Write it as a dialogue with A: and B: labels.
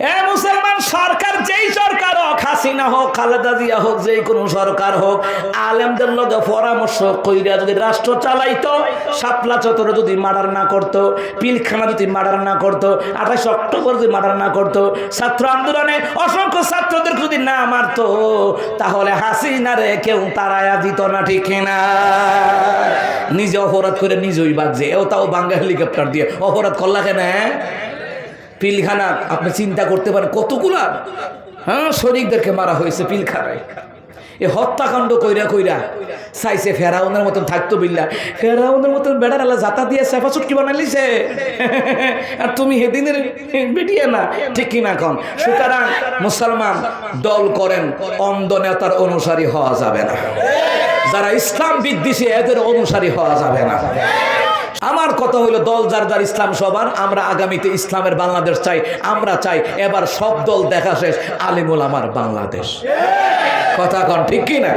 A: এ মুসলমান, সরকার যেই সরকার হোক, হাসিনা হোক, খালেদা জিয়া হোক, যেই কোনো সরকার হোক, আলেমদের লগে পরামর্শ কইরা যদি রাষ্ট্র চালাইতো, শাপলা চত্বরে যদি মার্ডার না করতো, পিলখানা যদি মার্ডার না করতো, 28 অক্টোবর যদি মার্ডার না করতো, ছাত্র আন্দোলনে অসংখ্য ছাত্রদের যদি না মারতো, তাহলে হাসিনারে কেউ তাড়ায়া দিত না, ঠিক কিনা? নিজে অপরাধ করে নিজেই বাজছে, এও তাও বাংলা হেলিকপ্টার দিয়ে অপরাধ করলা কেন? পিলখানা আপনি চিন্তা করতে পারেন কতগুলা শরীরদেরকে মারা হয়েছে পিলখানায়। এ হত্যাকাণ্ড কইরা কইরা চাইছে ফেরাউনের মতন থাকতো বিল্লা, ফেরাউনের মতন বেড়ার আল্লাহ জাতা দিয়ে সেফা চুটকি বানাইছে, আর তুমি হেদিনের বেটিয়ে না, ঠিক কিনা কন? সুতরাং মুসলমান দল করেন, অন্ধ নেতার অনুসারী হওয়া যাবে না, যারা ইসলাম বিদ্বেষী এদের অনুসারী হওয়া যাবে না। আমার কথা হইলো, দল যার যার ইসলাম সবার, আমরা আগামীতে ইসলামের বাংলাদেশ চাই। আমরা চাই এবার সব দল দেখা শেষ, আলেমুল আমার বাংলাদেশ। কথা কন, ঠিক কিনা?